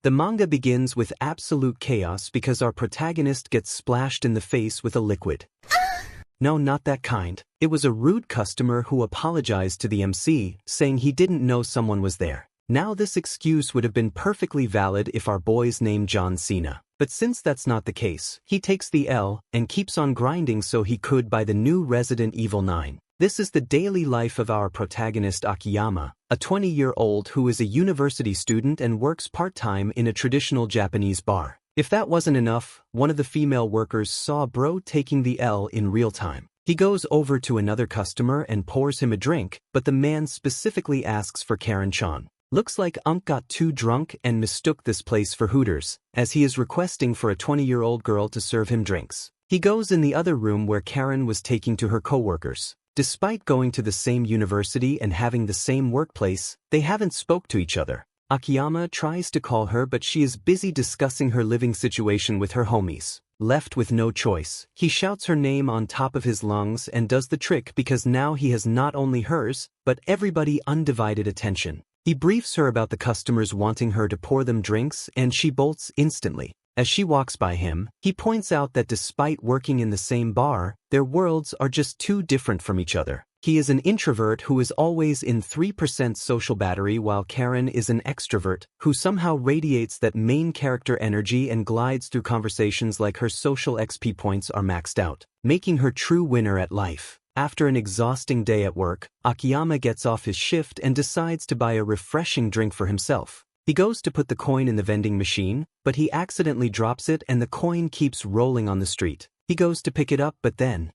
The manga begins with absolute chaos because our protagonist gets splashed in the face with a liquid. No, not that kind. It was a rude customer who apologized to the MC, saying he didn't know someone was there. Now this excuse would have been perfectly valid if our boy's named John Cena. But since that's not the case, he takes the L and keeps on grinding so he could buy the new Resident Evil 9. This is the daily life of our protagonist Akiyama, a 20-year-old who is a university student and works part-time in a traditional Japanese bar. If that wasn't enough, one of the female workers saw bro taking the L in real time. He goes over to another customer and pours him a drink, but the man specifically asks for Karin-chan. Looks like got too drunk and mistook this place for Hooters, as he is requesting for a 20-year-old girl to serve him drinks. He goes in the other room where Karin was taking to her coworkers. Despite going to the same university and having the same workplace, they haven't spoke to each other. Akiyama tries to call her but she is busy discussing her living situation with her homies. Left with no choice, he shouts her name on top of his lungs and does the trick because now he has not only hers, but everybody undivided attention. He briefs her about the customers wanting her to pour them drinks and she bolts instantly. As she walks by him, he points out that despite working in the same bar, their worlds are just too different from each other. He is an introvert who is always in 3% social battery while Karin is an extrovert who somehow radiates that main character energy and glides through conversations like her social XP points are maxed out, making her true winner at life. After an exhausting day at work, Akiyama gets off his shift and decides to buy a refreshing drink for himself. He goes to put the coin in the vending machine, but he accidentally drops it and the coin keeps rolling on the street. He goes to pick it up but then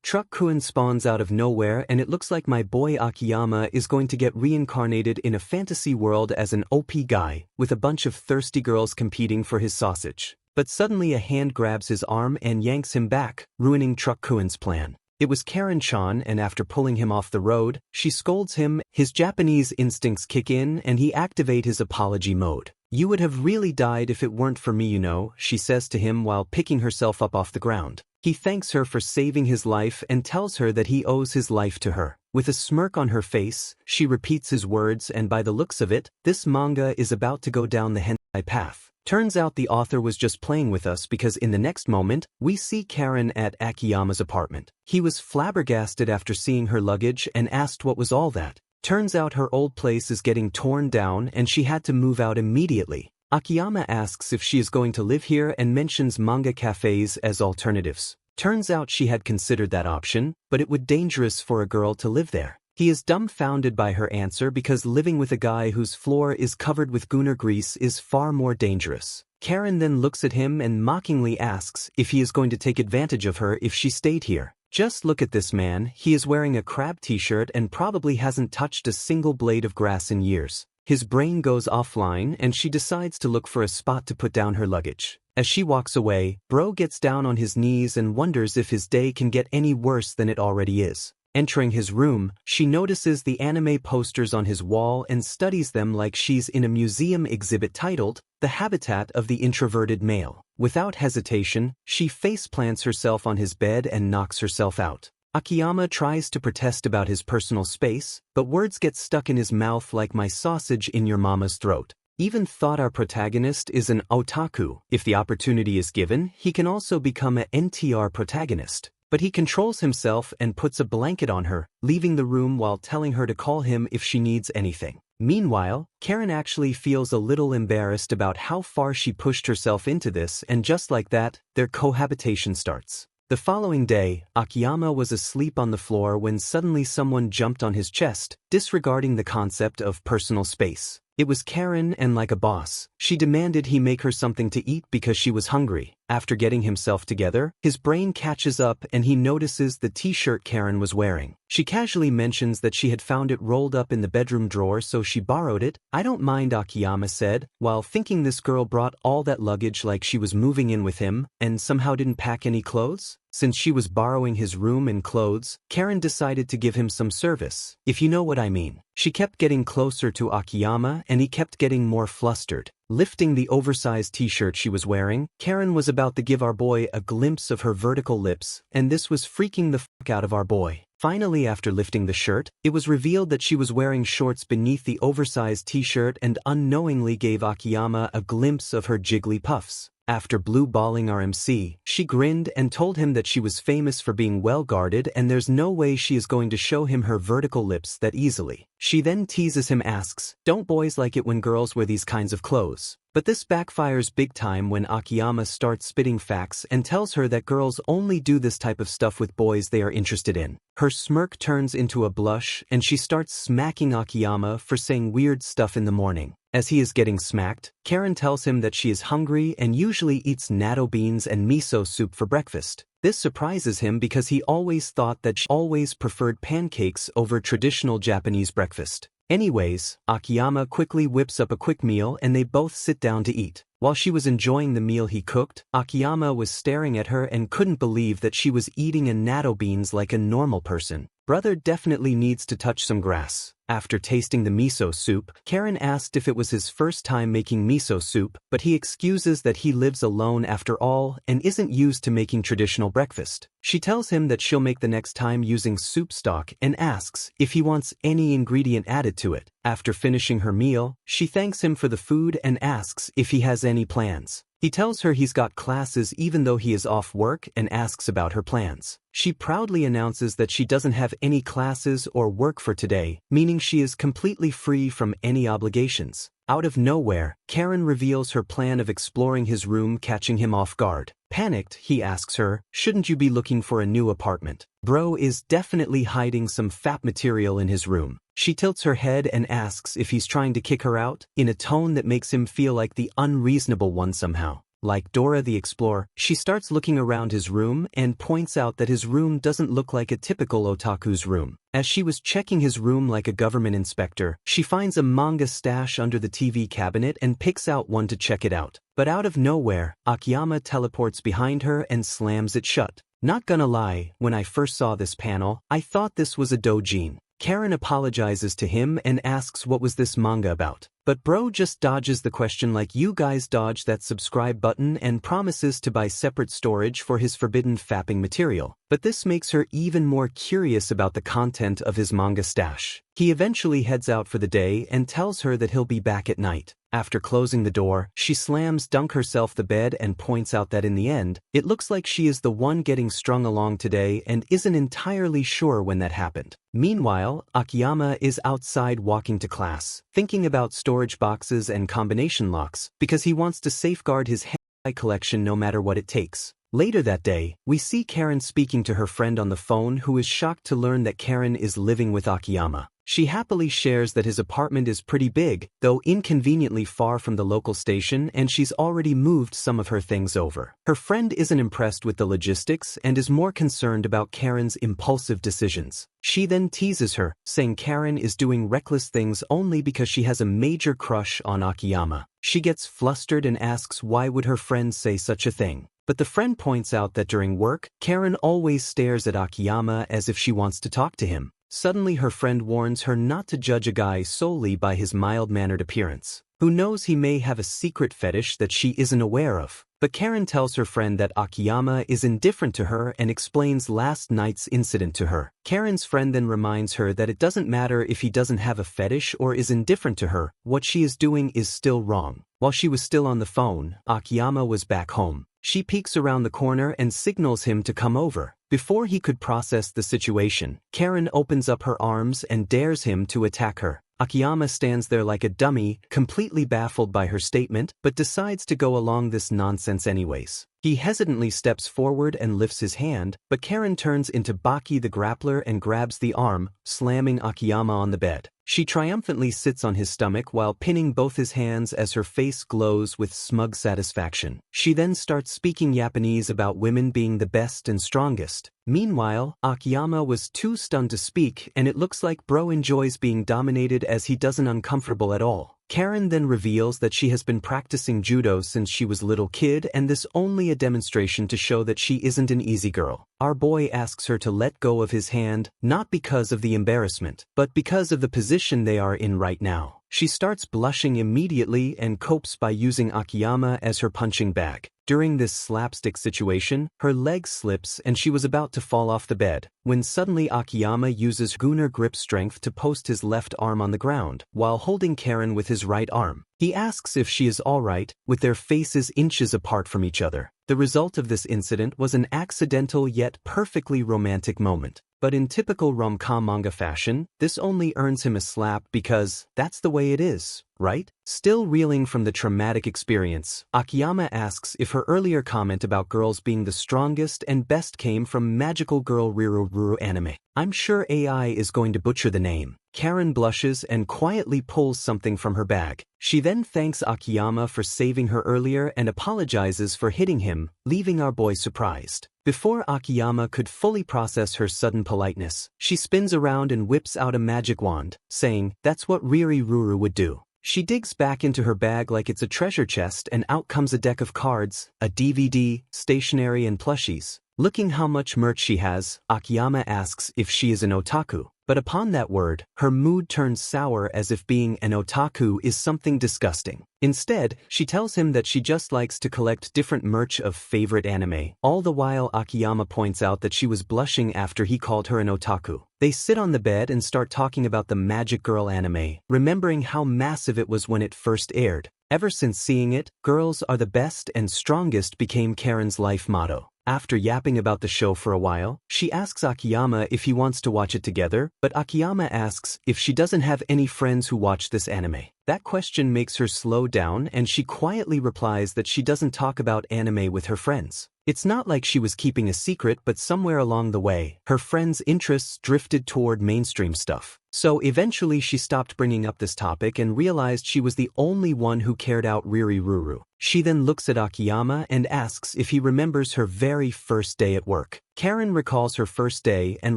Truck Kun spawns out of nowhere and it looks like my boy Akiyama is going to get reincarnated in a fantasy world as an OP guy, with a bunch of thirsty girls competing for his sausage. But suddenly a hand grabs his arm and yanks him back, ruining Truck Kun's plan. It was Karin-chan and after pulling him off the road, she scolds him, his Japanese instincts kick in and he activate his apology mode. You would have really died if it weren't for me, you know, she says to him while picking herself up off the ground. He thanks her for saving his life and tells her that he owes his life to her. With a smirk on her face, she repeats his words and by the looks of it, this manga is about to go down the hentai path. Turns out the author was just playing with us because in the next moment, we see Karin at Akiyama's apartment. He was flabbergasted after seeing her luggage and asked what was all that. Turns out her old place is getting torn down and she had to move out immediately. Akiyama asks if she is going to live here and mentions manga cafes as alternatives. Turns out she had considered that option, but it would be dangerous for a girl to live there. He is dumbfounded by her answer because living with a guy whose floor is covered with gunner grease is far more dangerous. Karin then looks at him and mockingly asks if he is going to take advantage of her if she stayed here. Just look at this man, he is wearing a crab t-shirt and probably hasn't touched a single blade of grass in years. His brain goes offline and she decides to look for a spot to put down her luggage. As she walks away, bro gets down on his knees and wonders if his day can get any worse than it already is. Entering his room, she notices the anime posters on his wall and studies them like she's in a museum exhibit titled, The Habitat of the Introverted Male. Without hesitation, she faceplants herself on his bed and knocks herself out. Akiyama tries to protest about his personal space, but words get stuck in his mouth like my sausage in your mama's throat. Even thought our protagonist is an otaku. If the opportunity is given, he can also become a NTR protagonist. But he controls himself and puts a blanket on her, leaving the room while telling her to call him if she needs anything. Meanwhile, Karin actually feels a little embarrassed about how far she pushed herself into this and just like that, their cohabitation starts. The following day, Akiyama was asleep on the floor when suddenly someone jumped on his chest, disregarding the concept of personal space. It was Karin and like a boss, she demanded he make her something to eat because she was hungry. After getting himself together, his brain catches up and he notices the t-shirt Karin was wearing. She casually mentions that she had found it rolled up in the bedroom drawer so she borrowed it. I don't mind, Akiyama said, while thinking this girl brought all that luggage like she was moving in with him and somehow didn't pack any clothes. Since she was borrowing his room and clothes, Karin decided to give him some service, if you know what I mean. She kept getting closer to Akiyama and he kept getting more flustered. Lifting the oversized t-shirt she was wearing, Karin was about to give our boy a glimpse of her vertical lips, and this was freaking the fuck out of our boy. Finally, after lifting the shirt, it was revealed that she was wearing shorts beneath the oversized t-shirt and unknowingly gave Akiyama a glimpse of her jiggly puffs. After blue balling our MC, she grinned and told him that she was famous for being well-guarded and there's no way she is going to show him her vertical lips that easily. She then teases him, asks, "Don't boys like it when girls wear these kinds of clothes?" But this backfires big time when Akiyama starts spitting facts and tells her that girls only do this type of stuff with boys they are interested in. Her smirk turns into a blush and she starts smacking Akiyama for saying weird stuff in the morning. As he is getting smacked, Karin tells him that she is hungry and usually eats natto beans and miso soup for breakfast. This surprises him because he always thought that she always preferred pancakes over traditional Japanese breakfast. Anyways, Akiyama quickly whips up a quick meal and they both sit down to eat. While she was enjoying the meal he cooked, Akiyama was staring at her and couldn't believe that she was eating a natto beans like a normal person. Brother definitely needs to touch some grass. After tasting the miso soup, Karin asked if it was his first time making miso soup, but he excuses that he lives alone after all and isn't used to making traditional breakfast. She tells him that she'll make the next time using soup stock and asks if he wants any ingredient added to it. After finishing her meal, she thanks him for the food and asks if he has any plans. He tells her he's got classes even though he is off work and asks about her plans. She proudly announces that she doesn't have any classes or work for today, meaning she is completely free from any obligations. Out of nowhere, Karin reveals her plan of exploring his room, catching him off guard. Panicked, he asks her, "Shouldn't you be looking for a new apartment? Bro is definitely hiding some fat material in his room." She tilts her head and asks if he's trying to kick her out, in a tone that makes him feel like the unreasonable one somehow. Like Dora the Explorer, she starts looking around his room and points out that his room doesn't look like a typical otaku's room. As she was checking his room like a government inspector, she finds a manga stash under the TV cabinet and picks out one to check it out. But out of nowhere, Akiyama teleports behind her and slams it shut. Not gonna lie, when I first saw this panel, I thought this was a doujin. Karin apologizes to him and asks what was this manga about. But bro just dodges the question like you guys dodge that subscribe button and promises to buy separate storage for his forbidden fapping material. But this makes her even more curious about the content of his manga stash. He eventually heads out for the day and tells her that he'll be back at night. After closing the door, she slams dunk herself the bed and points out that in the end, it looks like she is the one getting strung along today and isn't entirely sure when that happened. Meanwhile, Akiyama is outside walking to class, thinking about storage boxes and combination locks, because he wants to safeguard his hentai collection no matter what it takes. Later that day, we see Karin speaking to her friend on the phone who is shocked to learn that Karin is living with Akiyama. She happily shares that his apartment is pretty big, though inconveniently far from the local station, and she's already moved some of her things over. Her friend isn't impressed with the logistics and is more concerned about Karin's impulsive decisions. She then teases her, saying Karin is doing reckless things only because she has a major crush on Akiyama. She gets flustered and asks why would her friend say such a thing. But the friend points out that during work, Karin always stares at Akiyama as if she wants to talk to him. Suddenly her friend warns her not to judge a guy solely by his mild-mannered appearance. Who knows, he may have a secret fetish that she isn't aware of. But Karin tells her friend that Akiyama is indifferent to her and explains last night's incident to her. Karin's friend then reminds her that it doesn't matter if he doesn't have a fetish or is indifferent to her, what she is doing is still wrong. While she was still on the phone, Akiyama was back home. She peeks around the corner and signals him to come over. Before he could process the situation, Karin opens up her arms and dares him to attack her. Akiyama stands there like a dummy, completely baffled by her statement, but decides to go along this nonsense anyways. He hesitantly steps forward and lifts his hand, but Karin turns into Baki the grappler and grabs the arm, slamming Akiyama on the bed. She triumphantly sits on his stomach while pinning both his hands as her face glows with smug satisfaction. She then starts speaking Japanese about women being the best and strongest. Meanwhile, Akiyama was too stunned to speak, and it looks like bro enjoys being dominated as he doesn't uncomfortable at all. Karin then reveals that she has been practicing judo since she was a little kid, and this only a demonstration to show that she isn't an easy girl. Our boy asks her to let go of his hand, not because of the embarrassment, but because of the position they are in right now. she starts blushing immediately and copes by using Akiyama as her punching bag. During this slapstick situation, her leg slips and she was about to fall off the bed, when suddenly Akiyama uses Gunner grip strength to post his left arm on the ground, while holding Karin with his right arm. He asks if she is alright, with their faces inches apart from each other. The result of this incident was an accidental yet perfectly romantic moment. But in typical rom-com manga fashion, this only earns him a slap because that's the way it is, right? Still reeling from the traumatic experience, Akiyama asks if her earlier comment about girls being the strongest and best came from magical girl Riruru anime. I'm sure AI is going to butcher the name. Karin blushes and quietly pulls something from her bag. She then thanks Akiyama for saving her earlier and apologizes for hitting him, leaving our boy surprised. Before Akiyama could fully process her sudden politeness, she spins around and whips out a magic wand, saying, "That's what Riruru would do." She digs back into her bag like it's a treasure chest and out comes a deck of cards, a DVD, stationery and plushies. Looking how much merch she has, Akiyama asks if she is an otaku. But upon that word, her mood turns sour as if being an otaku is something disgusting. Instead, she tells him that she just likes to collect different merch of favorite anime. All the while Akiyama points out that she was blushing after he called her an otaku. They sit on the bed and start talking about the Magic Girl anime, remembering how massive it was when it first aired. Ever since seeing it, "Girls are the best and strongest" became Karin's life motto. After yapping about the show for a while, she asks Akiyama if he wants to watch it together, but Akiyama asks if she doesn't have any friends who watch this anime. That question makes her slow down and she quietly replies that she doesn't talk about anime with her friends. It's not like she was keeping a secret, but somewhere along the way, her friends' interests drifted toward mainstream stuff. So eventually she stopped bringing up this topic and realized she was the only one who cared out Riruru. She then looks at Akiyama and asks if he remembers her very first day at work. Karin recalls her first day and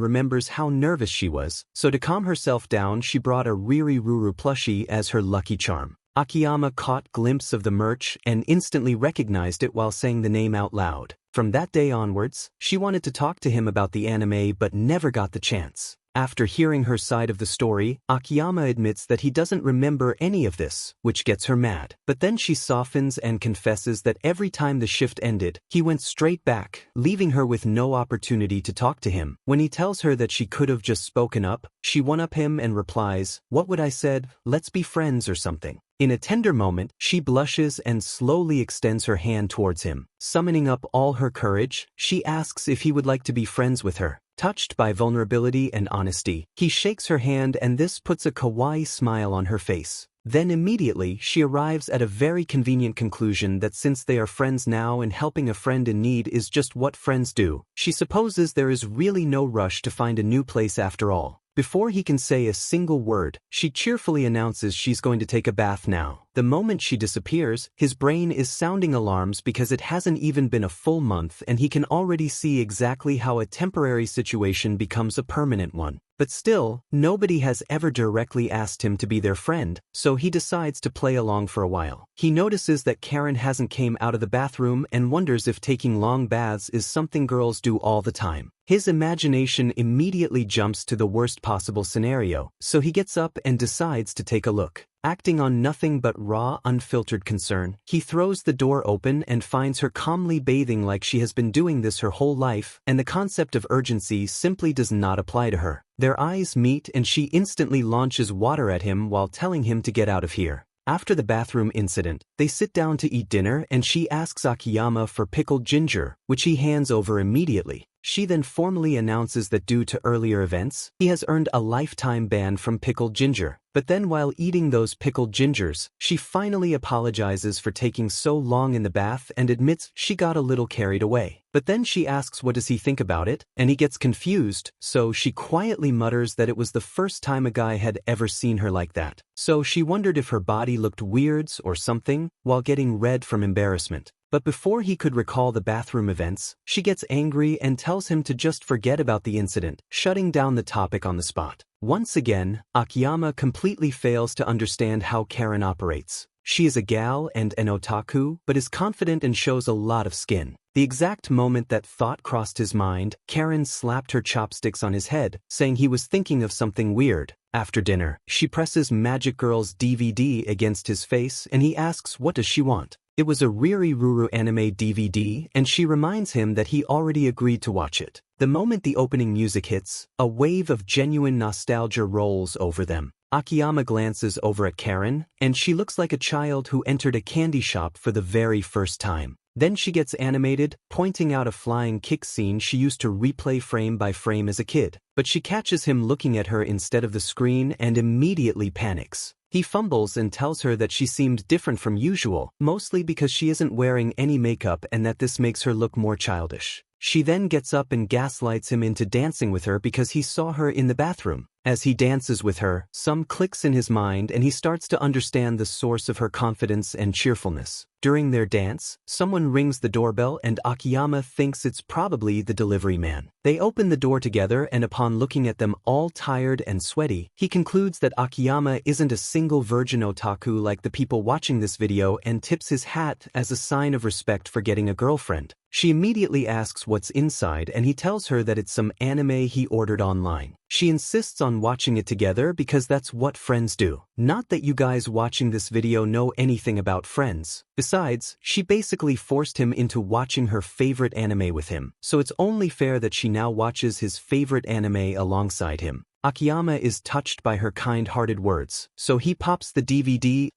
remembers how nervous she was, so to calm herself down she brought a Riruru plushie as her lucky charm. Akiyama caught glimpse of the merch and instantly recognized it while saying the name out loud. From that day onwards, she wanted to talk to him about the anime but never got the chance. After hearing her side of the story, Akiyama admits that he doesn't remember any of this, which gets her mad. But then she softens and confesses that every time the shift ended, he went straight back, leaving her with no opportunity to talk to him. When he tells her that she could have just spoken up, she one-up him and replies, "What would I said? Let's be friends or something." In a tender moment, she blushes and slowly extends her hand towards him. Summoning up all her courage, she asks if he would like to be friends with her. Touched by vulnerability and honesty, he shakes her hand and this puts a kawaii smile on her face. Then immediately, she arrives at a very convenient conclusion that since they are friends now and helping a friend in need is just what friends do, she supposes there is really no rush to find a new place after all. Before he can say a single word, she cheerfully announces she's going to take a bath now. The moment she disappears, his brain is sounding alarms because it hasn't even been a full month and he can already see exactly how a temporary situation becomes a permanent one. But still, nobody has ever directly asked him to be their friend, so he decides to play along for a while. He notices that Karin hasn't came out of the bathroom and wonders if taking long baths is something girls do all the time. His imagination immediately jumps to the worst possible scenario, so he gets up and decides to take a look. Acting on nothing but raw, unfiltered concern, he throws the door open and finds her calmly bathing like she has been doing this her whole life, and the concept of urgency simply does not apply to her. Their eyes meet and she instantly launches water at him while telling him to get out of here. After the bathroom incident, they sit down to eat dinner and she asks Akiyama for pickled ginger, which he hands over immediately. She then formally announces that due to earlier events, he has earned a lifetime ban from pickled ginger. But then while eating those pickled gingers, she finally apologizes for taking so long in the bath and admits she got a little carried away. But then she asks what does he think about it, and he gets confused, so she quietly mutters that it was the first time a guy had ever seen her like that. So she wondered if her body looked weird or something, while getting red from embarrassment. But before he could recall the bathroom events, she gets angry and tells him to just forget about the incident, shutting down the topic on the spot. Once again, Akiyama completely fails to understand how Karin operates. She is a gal and an otaku, but is confident and shows a lot of skin. The exact moment that thought crossed his mind, Karin slapped her chopsticks on his head, saying he was thinking of something weird. After dinner, she presses Magic Girl's DVD against his face and he asks what does she want. It was a Riri Ruru anime DVD and she reminds him that he already agreed to watch it. The moment the opening music hits, a wave of genuine nostalgia rolls over them. Akiyama glances over at Karin, and she looks like a child who entered a candy shop for the very first time. Then she gets animated, pointing out a flying kick scene she used to replay frame by frame as a kid. But she catches him looking at her instead of the screen and immediately panics. He fumbles and tells her that she seemed different from usual, mostly because she isn't wearing any makeup and that this makes her look more childish. She then gets up and gaslights him into dancing with her because he saw her in the bathroom. As he dances with her, some clicks in his mind and he starts to understand the source of her confidence and cheerfulness. During their dance, someone rings the doorbell and Akiyama thinks it's probably the delivery man. They open the door together and upon looking at them all tired and sweaty, he concludes that Akiyama isn't a single virgin otaku like the people watching this video and tips his hat as a sign of respect for getting a girlfriend. She immediately asks what's inside and he tells her that it's some anime he ordered online. She insists on watching it together because that's what friends do. Not that you guys watching this video know anything about friends. Besides, she basically forced him into watching her favorite anime with him, so it's only fair that she now watches his favorite anime alongside him. Akiyama is touched by her kind-hearted words, so he pops the DVD.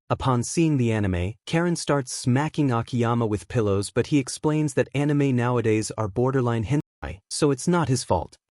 Upon seeing the anime, Karin starts smacking Akiyama with pillows but he explains that anime nowadays are borderline hentai, so it's not his fault.